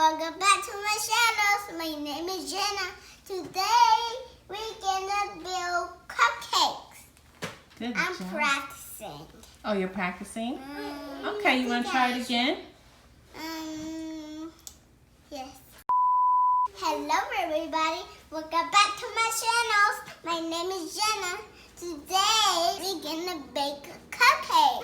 Welcome back to my channel. My name is Jannah. Today we're gonna build cupcakes. Good I'm job. practicing. Oh, you're practicing? Okay, you want to try it again? Yes. Hello everybody. Welcome back to my channel. My name is Jannah. Today we're gonna bake a cupcake.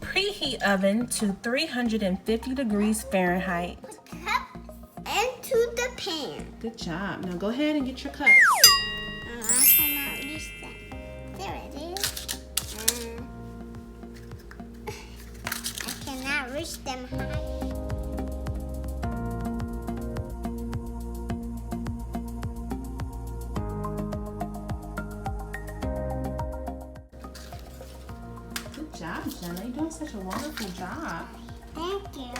Preheat oven to 350 degrees Fahrenheit. Put cups into the pan. Good job. Now go ahead and get your cups. I cannot reach that. There it is. I cannot reach them high. Good job, Jannah. You're doing such a wonderful job. Thank you.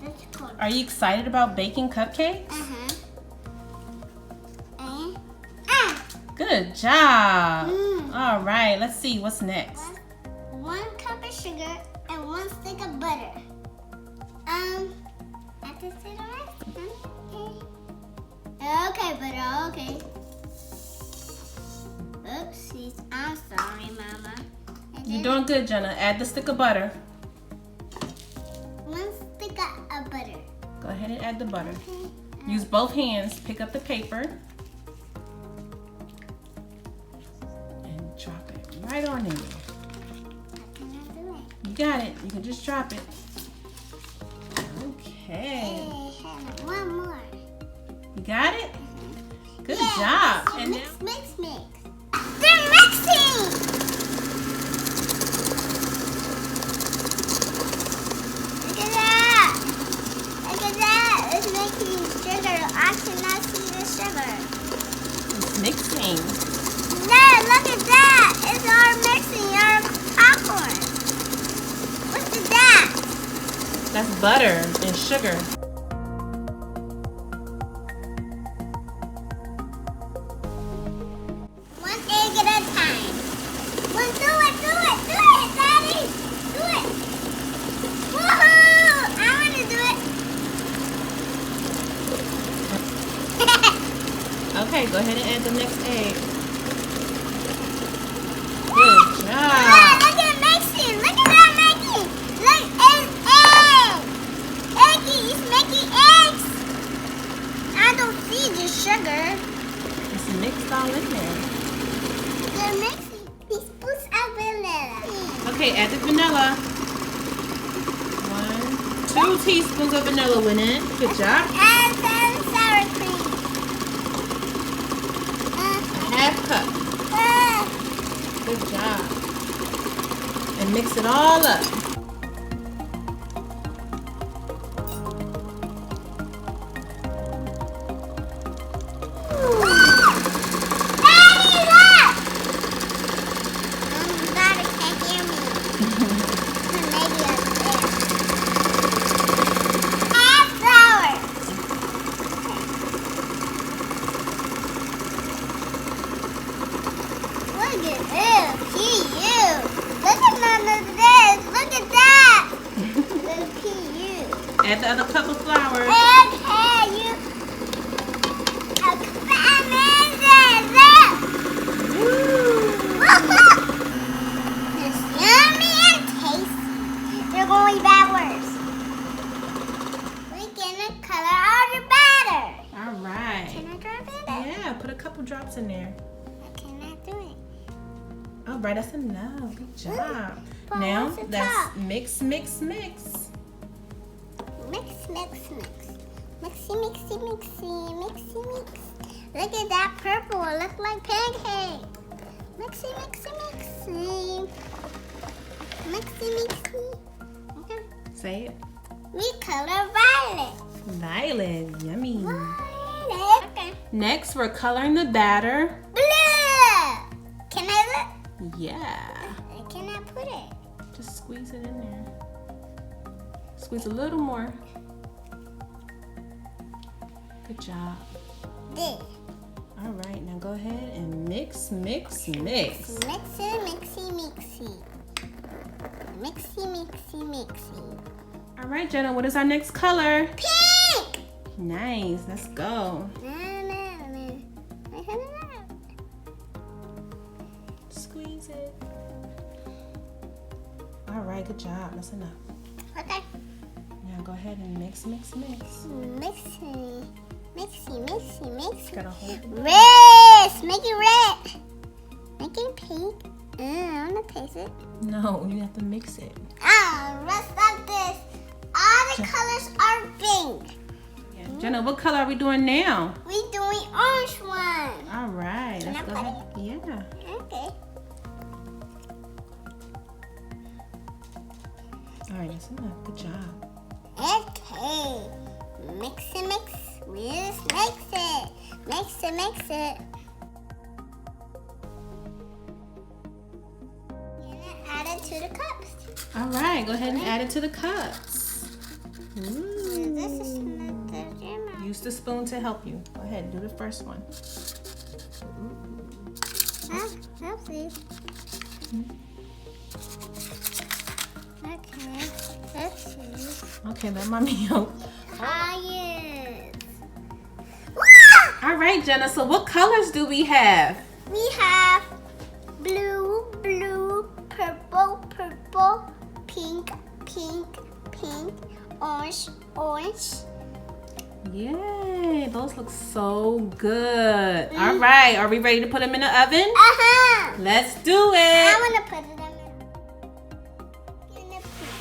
That's cool. Are you excited about baking cupcakes? Good job. All right, let's see what's next. 1 cup of sugar and 1 stick of butter. I have to say the rest. Okay, butter. Okay. Oopsies. I'm sorry, Mama. You're doing good, Jannah. Add the stick of butter. 1 stick of butter. Go ahead and add the butter. Okay. Use both hands. Pick up the paper. And drop it right on in. I cannot do it. You got it. You can just drop it. Okay. Hey, one more. You got it? Good Yes. job. So And mix, now, mix. They're mixing! Look at that! Look at that! It's making sugar. I cannot see the sugar. it's mixing. Dad, look at that! It's all mixing our popcorn. What's that? That's butter and sugar. 1 egg at a time. Well, do it, Daddy. Do it. Woohoo! I want to do it. Okay, go ahead and add the next egg. Good job. Look at mixing. Look at that making. Look, it's egg. It's making eggs. I don't see the sugar. It's mixed all in there. They're mixing teaspoons of vanilla. Okay, add the vanilla. 2 teaspoons of vanilla went in. Good job. And some sour cream. Half cup. Good job. And mix it all up. Daddy, look! Daddy can't hear me. Maybe upstairs. Add flour. Look at this. P.U. Look at none of this. Look at that. The P.U. Add the other cup of flour. Okay, you. It's yummy and tasty. They're going backwards. We're gonna color all the batter. All right. Can I drop it? Yeah, put a couple drops in there. I cannot do it. All right, that's enough. Good job. But Now what's the let's top? mix, mix, mix. Mix. Mixy. Look at that purple. It looks like pancake. Mixy. Okay. Say it. We color violet. Violet. Yummy. Violet. Okay. Next, we're coloring the batter. Blue. Can I look? Yeah. I cannot put it. Just squeeze it in there. Squeeze a little more. Good job. This. All right, now go ahead and mix, mix, mix. Mixy. Mixy. All right, Jannah, what is our next color? Pink! Nice, let's go. Squeeze it. All right, good job. That's enough. Okay. Now go ahead and mix. Mixy. Gotta hold it. Red! Make it red. Make it pink. I want to taste it. No, you have to mix it. Rest of this. All the colors are pink. Yeah. Jannah, what color are we doing now? We're doing orange one. All right, Can let's I go put ahead. Yeah. Okay. All right, that's enough. Good job. Okay. Mix it. We just mix it. Mix it. Add it to the cups. All right, go ahead and add it to the cups. This is not the Jannah. Use the spoon to help you. Go ahead and do the first one. Oopsie. Okay. Let's see. Okay, let mommy help. Yes. All right, Jannah, so what colors do we have? We have blue, purple, pink, orange. Yay, those look so good. All right, are we ready to put them in the oven? Uh-huh. Let's do it. I want to put it in the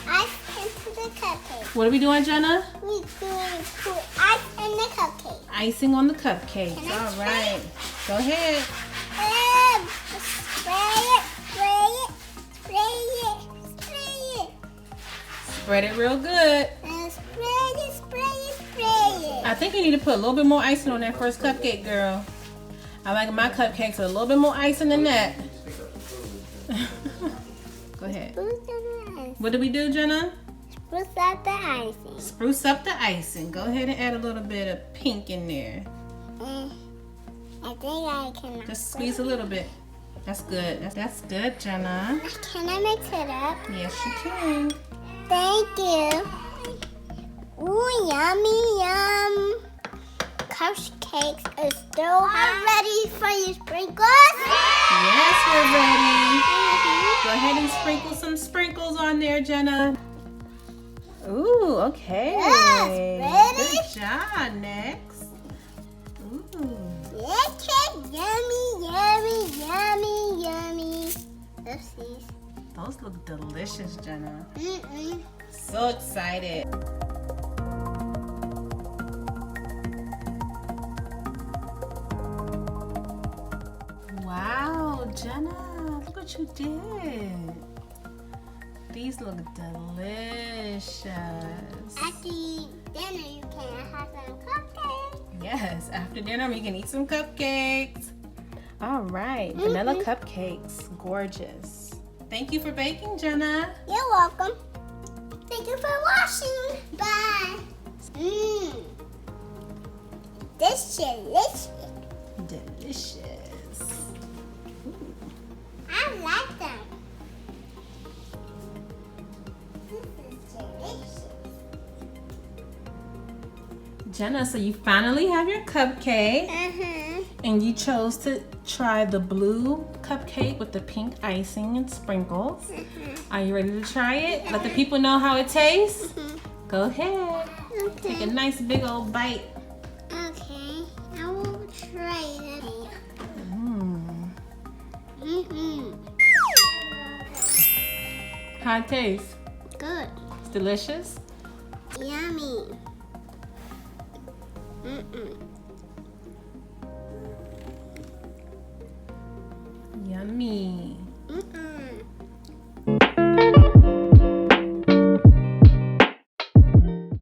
ice into the cupcake. What are we doing, Jannah? We're doing put ice in the cupcake. Icing on the cupcakes. Can I All right, go ahead. Spray it. Spread it real good. And spray it. I think you need to put a little bit more icing on that first cupcake, girl. I like my cupcakes with a little bit more icing than that. Go ahead. What did we do, Jannah? Spruce up the icing. Spruce up the icing. Go ahead and add a little bit of pink in there. I think I can. Just squeeze a little bit. That's good. That's good, Jannah. Can I mix it up? Yes, you can. Thank you. Ooh, yum. Cupcakes are still ready for you sprinkles. Yes, we're ready. Go ahead and sprinkle some sprinkles on there, Jannah. Ooh, okay. Yes, ready? Good job. Next. Ooh. Okay, yummy. Oopsies. Those look delicious, Jannah. Mm-mm. So excited. Wow, Jannah, look what you did. These look delicious. After dinner, you can have some cupcakes. Yes, after dinner we can eat some cupcakes. All right, vanilla cupcakes, gorgeous. Thank you for baking, Jannah. You're welcome. Thank you for watching. Bye. This delicious. Delicious. I like them. This is delicious. Jannah, so you finally have your cupcake. And you chose to try the blue cupcake with the pink icing and sprinkles. Are you ready to try it? Let the people know how it tastes. Go ahead. Okay. Take a nice big old bite. Okay, I will try it. How it tastes? Good. It's delicious. Yummy.